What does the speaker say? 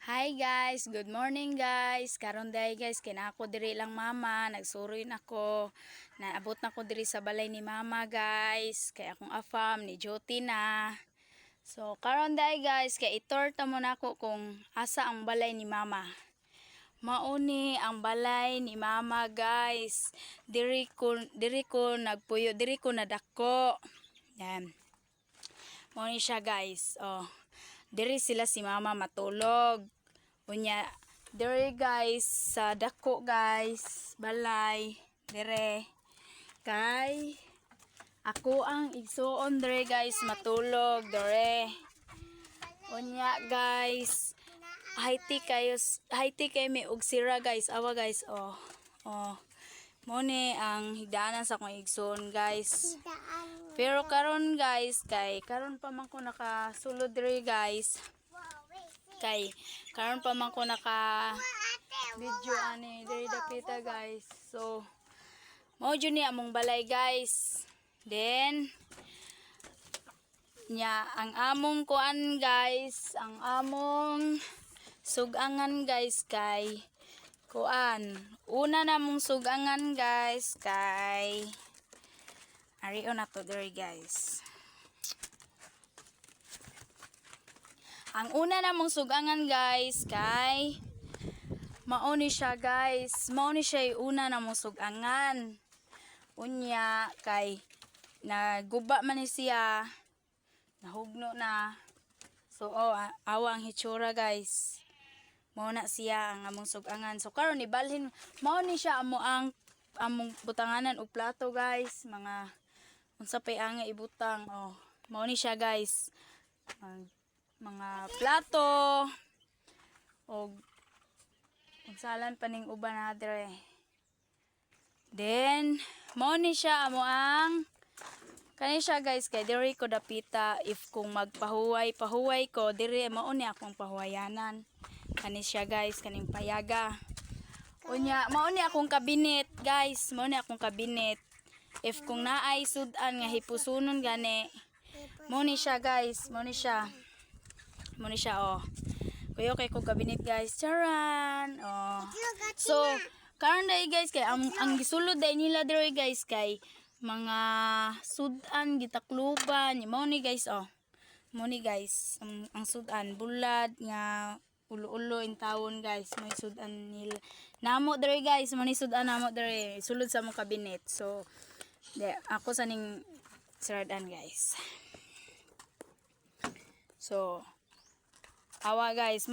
Hi guys, good morning guys. Karon day guys, kinako diri lang mama, nagsuroy nako. Naabot nako diri sa balay ni mama guys. Kay akong afam ni Joti na. So karon day guys, kay itor ta mo nako kung asa ang balay ni mama. Mauni ang balay ni mama guys. Diri ko nagpuyo, diri ko nadako. Yan. Mauni siya guys. Oh. Diri sila si mama matulog. Unya, diri guys, sa dako guys, balay, dire. Kay, ako ang igsuon dire guys, matulog, dire. Unya guys, haiti kayo may ugsira guys, awa guys, oh. Oh. Mone ang higdaanan sa akong igsoon guys. Pero karon guys, kay karon pa man ko nakasulod dire guys. Kay karon pa man ko naka video ani diri dapita guys. So mao jud ni among balay guys. Then nya ang among kuan guys, ang among sugangan guys kay kuan. Una namong sugangan guys kay ariyo na to diri guys. Ang una namong sugangan guys kay mauni siya guys. Mauni siya yung una namong sugangan. Unya kay naguba man ni siya. Nahugno na. So awa ang hitsura guys. Mao na siya ang among sugangan. So karon ibalhin mauni siya among butanganan og plato guys. Mga unsa pay ang ibutang. Oh, mauni siya guys. Mga plato o unsalan paning uban na dire. Then mao ni siya amo ang kani siya guys kay diri ko dapita if kung magpahuway ko diri mao ni akong pahuwayanan. Kani siya guys kaning payaga. Unya mao ni akong kabinet guys, mao ni akong kabinet. If kung naay sudan nga hipusunon gani mao ni siya guys, mao ni siya. Muna siya, oh. Kuyo kay kong kabinet, guys. Charan! Oh. So, karon day guys, kay ang gisulod day nila diri guys, kay mga sudan, gitakluban. Mo ni guys, oh. Mo ni guys, ang sudan, bulad, nga, ulo-ulo, in tawon guys. May sudan nila. Namo diri guys, mo ni sudan namo diri. Sulod sa mong kabinet. So, ako sa ning siradan guys. So, awa guys.